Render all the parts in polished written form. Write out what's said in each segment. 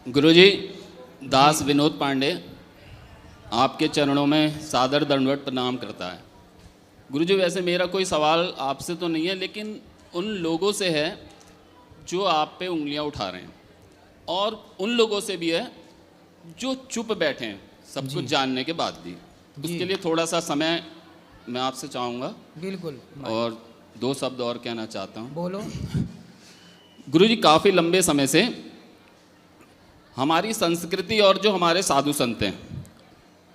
गुरुजी, दास विनोद पांडे आपके चरणों में सादर दंडवत प्रणाम करता है। गुरुजी, वैसे मेरा कोई सवाल आपसे तो नहीं है, लेकिन उन लोगों से है जो आप पे उंगलियां उठा रहे हैं, और उन लोगों से भी है जो चुप बैठे हैं सब कुछ जानने के बाद भी। उसके लिए थोड़ा सा समय मैं आपसे चाहूँगा। बिल्कुल। और 2 शब्द और कहना चाहता हूँ। बोलो। गुरुजी, काफ़ी लंबे समय से हमारी संस्कृति और जो हमारे साधु संत हैं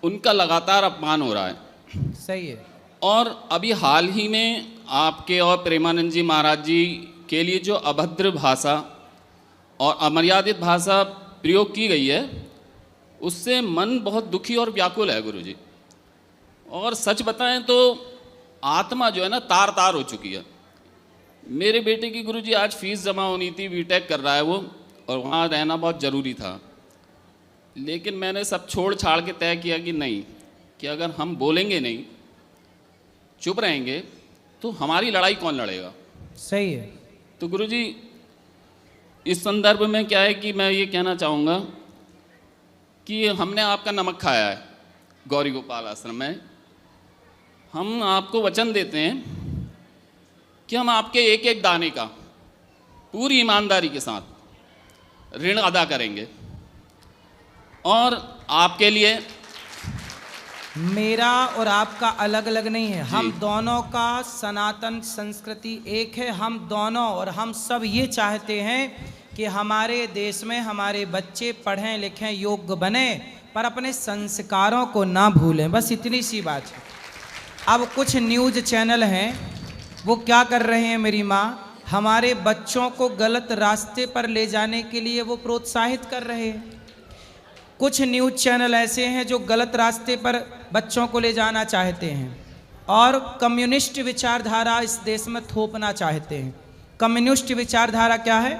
उनका लगातार अपमान हो रहा है। सही है। और अभी हाल ही में आपके और प्रेमानंद जी महाराज जी के लिए जो अभद्र भाषा और अमर्यादित भाषा प्रयोग की गई है, उससे मन बहुत दुखी और व्याकुल है गुरुजी। और सच बताएं तो आत्मा जो है ना तार तार हो चुकी है। मेरे बेटे की गुरुजी आज फीस जमा होनी थी, बीटेक कर रहा है वो, और वहाँ रहना बहुत ज़रूरी था। लेकिन मैंने सब छोड़ छाड़ के तय किया कि नहीं, कि अगर हम बोलेंगे नहीं, चुप रहेंगे, तो हमारी लड़ाई कौन लड़ेगा। सही है। तो गुरुजी, इस संदर्भ में क्या है कि मैं ये कहना चाहूँगा कि हमने आपका नमक खाया है गौरी गोपाल आश्रम में। हम आपको वचन देते हैं कि हम आपके एक एक दाने का पूरी ईमानदारी के साथ ऋण अदा करेंगे। और आपके लिए मेरा और आपका अलग अलग नहीं है, हम दोनों का सनातन संस्कृति एक है। हम दोनों और हम सब ये चाहते हैं कि हमारे देश में हमारे बच्चे पढ़ें लिखें, योग्य बने, पर अपने संस्कारों को ना भूलें। बस इतनी सी बात है। अब कुछ न्यूज़ चैनल हैं, वो क्या कर रहे हैं मेरी माँ, हमारे बच्चों को गलत रास्ते पर ले जाने के लिए वो प्रोत्साहित कर रहे हैं। कुछ न्यूज़ चैनल ऐसे हैं जो गलत रास्ते पर बच्चों को ले जाना चाहते हैं और कम्युनिस्ट विचारधारा इस देश में थोपना चाहते हैं। कम्युनिस्ट विचारधारा क्या है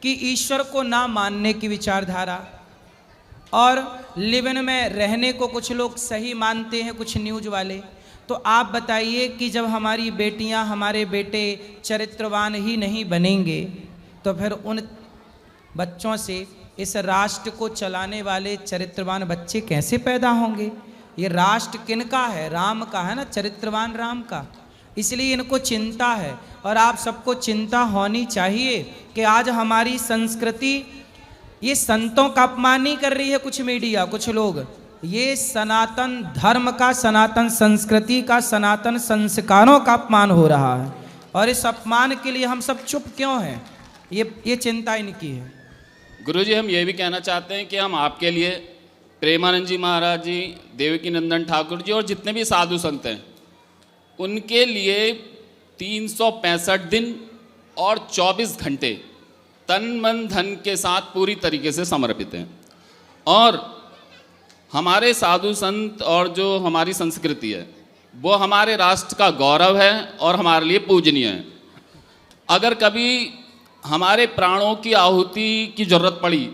कि ईश्वर को ना मानने की विचारधारा, और लिव इन में रहने को कुछ लोग सही मानते हैं, कुछ न्यूज़ वाले। तो आप बताइए कि जब हमारी बेटियां, हमारे बेटे चरित्रवान ही नहीं बनेंगे, तो फिर उन बच्चों से इस राष्ट्र को चलाने वाले चरित्रवान बच्चे कैसे पैदा होंगे। ये राष्ट्र किनका है? राम का है ना, चरित्रवान राम का। इसलिए इनको चिंता है, और आप सबको चिंता होनी चाहिए कि आज हमारी संस्कृति, ये संतों का अपमान नहीं कर रही है कुछ मीडिया, कुछ लोग, ये सनातन धर्म का, सनातन संस्कृति का, सनातन संस्कारों का अपमान हो रहा है। और इस अपमान के लिए हम सब चुप क्यों हैं? ये चिंता इनकी है। गुरुजी, हम ये भी कहना चाहते हैं कि हम आपके लिए प्रेमानंद जी महाराज जी, देवकी नंदन ठाकुर जी और जितने भी साधु संत हैं, उनके लिए 365 दिन और 24 घंटे तन मन धन के साथ पूरी तरीके से समर्पित हैं। और हमारे साधु संत और जो हमारी संस्कृति है वो हमारे राष्ट्र का गौरव है और हमारे लिए पूजनीय है। अगर कभी हमारे प्राणों की आहुति की जरूरत पड़ी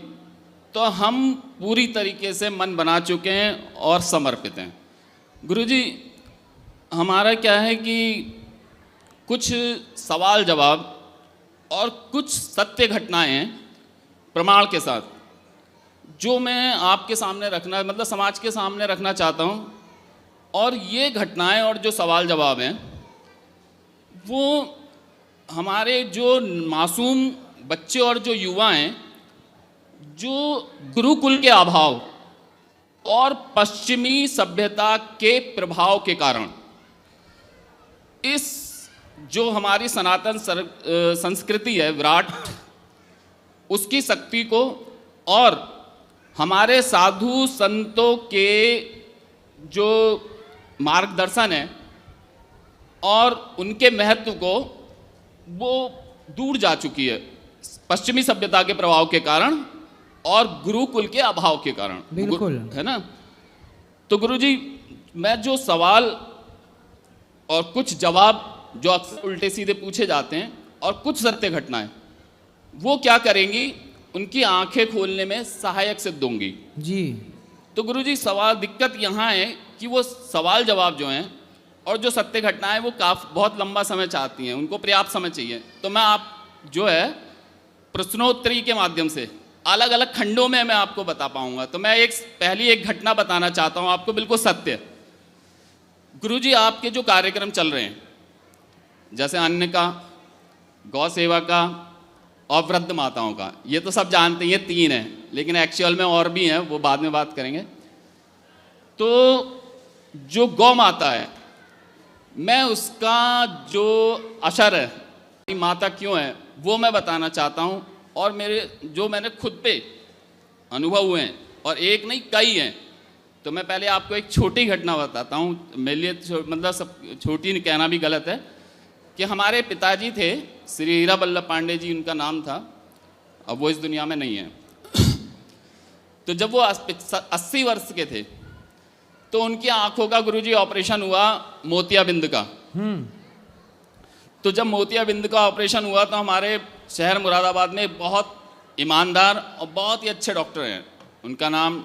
तो हम पूरी तरीके से मन बना चुके हैं और समर्पित हैं। गुरुजी, हमारा क्या है कि कुछ सवाल जवाब और कुछ सत्य घटनाएं हैं प्रमाण के साथ, जो मैं आपके सामने रखना, मतलब समाज के सामने रखना चाहता हूँ। और ये घटनाएं और जो सवाल जवाब हैं वो हमारे जो मासूम बच्चे और जो युवा हैं, जो गुरुकुल के अभाव और पश्चिमी सभ्यता के प्रभाव के कारण इस जो हमारी सनातन संस्कृति है विराट, उसकी शक्ति को और हमारे साधु संतों के जो मार्गदर्शन है और उनके महत्व को, वो दूर जा चुकी है पश्चिमी सभ्यता के प्रभाव के कारण और गुरुकुल के अभाव के कारण। बिल्कुल है ना। तो गुरुजी, मैं जो सवाल और कुछ जवाब जो अक्सर उल्टे सीधे पूछे जाते हैं और कुछ सत्य घटनाएं, वो क्या करेंगी, उनकी आंखें खोलने में सहायक सिद्ध होंगी जी। तो गुरुजी, सवाल दिक्कत यहाँ है कि वो सवाल जवाब जो हैं और जो सत्य घटनाएं वो बहुत लंबा समय चाहती हैं, उनको पर्याप्त समय चाहिए। तो मैं आप जो है प्रश्नोत्तरी के माध्यम से अलग अलग खंडों में मैं आपको बता पाऊंगा। तो मैं पहली एक घटना बताना चाहता हूं आपको, बिल्कुल सत्य। गुरुजी, आपके जो कार्यक्रम चल रहे हैं, जैसे अन्न का, गौ सेवा का और वृद्ध माताओं का, ये तो सब जानते हैं, ये 3 हैं, लेकिन एक्चुअल में और भी हैं, वो बाद में बात करेंगे। तो जो गौ माता है, मैं उसका जो असर है, माता क्यों है, वो मैं बताना चाहता हूँ। और मैंने खुद पे अनुभव हुए हैं, और एक नहीं कई हैं। तो मैं पहले आपको एक छोटी घटना बताता हूँ। मेरे लिए मतलब सब छोटी कहना भी गलत है, कि हमारे पिताजी थे, श्री हीरा वल्लभ पांडे जी उनका नाम था, अब वो इस दुनिया में नहीं है। तो जब वो 80 वर्ष के थे, तो उनकी आंखों का गुरुजी ऑपरेशन हुआ, मोतियाबिंद का। तो जब मोतियाबिंद का ऑपरेशन हुआ, तो हमारे शहर मुरादाबाद में बहुत ईमानदार और बहुत ही अच्छे डॉक्टर हैं, उनका नाम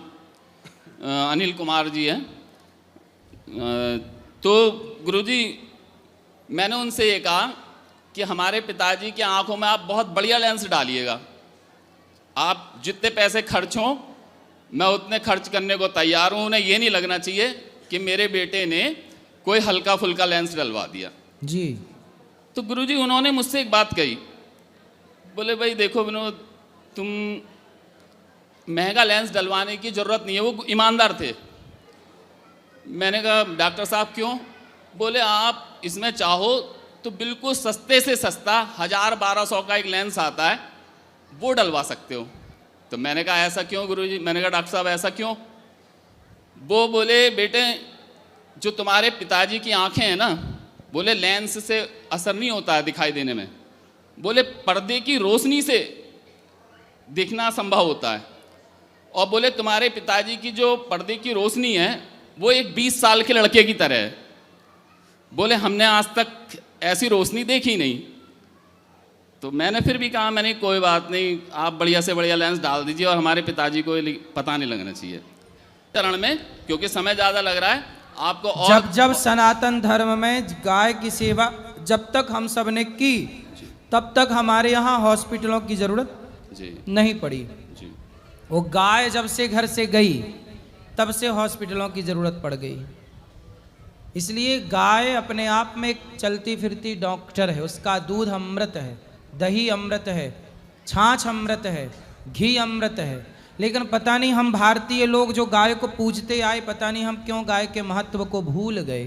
अनिल कुमार जी है। तो गुरुजी, मैंने उनसे ये कहा कि हमारे पिताजी की आंखों में आप बहुत बढ़िया लेंस डालिएगा, आप जितने पैसे खर्च हों मैं उतने खर्च करने को तैयार हूँ। उन्हें ये नहीं लगना चाहिए कि मेरे बेटे ने कोई हल्का फुल्का लेंस डलवा दिया जी। तो गुरुजी, उन्होंने मुझसे एक बात कही, बोले भाई देखो विनोद, तुम महंगा लेंस डलवाने की ज़रूरत नहीं है। वो ईमानदार थे। मैंने कहा डॉक्टर साहब क्यों? बोले आप इसमें चाहो तो बिल्कुल सस्ते से सस्ता 1000-1200 का एक लेंस आता है, वो डलवा सकते हो। तो मैंने कहा ऐसा क्यों गुरुजी? मैंने कहा डॉक्टर साहब ऐसा क्यों? वो बोले बेटे, जो तुम्हारे पिताजी की आंखें हैं ना, बोले लेंस से असर नहीं होता है दिखाई देने में, बोले पर्दे की रोशनी से दिखना संभव होता है। और बोले तुम्हारे पिताजी की जो पर्दे की रोशनी है वो एक 20 साल के लड़के की तरह है। बोले हमने आज तक ऐसी रोशनी देखी नहीं। तो मैंने फिर भी कहा, मैंने कोई बात नहीं, आप बढ़िया से बढ़िया लेंस डाल दीजिए और हमारे पिताजी को पता नहीं लगना चाहिए। चरण में, क्योंकि समय ज़्यादा लग रहा है आपको। और जब सनातन धर्म में गाय की सेवा जब तक हम सब ने की, तब तक हमारे यहाँ हॉस्पिटलों की जरूरत नहीं पड़ी। जी। वो गाय जब से घर से गई, तब से हॉस्पिटलों की जरूरत पड़ गई। इसलिए गाय अपने आप में एक चलती फिरती डॉक्टर है। उसका दूध अमृत है, दही अमृत है, छाछ अमृत है, घी अमृत है। लेकिन पता नहीं हम भारतीय लोग जो गाय को पूजते आए, पता नहीं हम क्यों गाय के महत्व को भूल गए।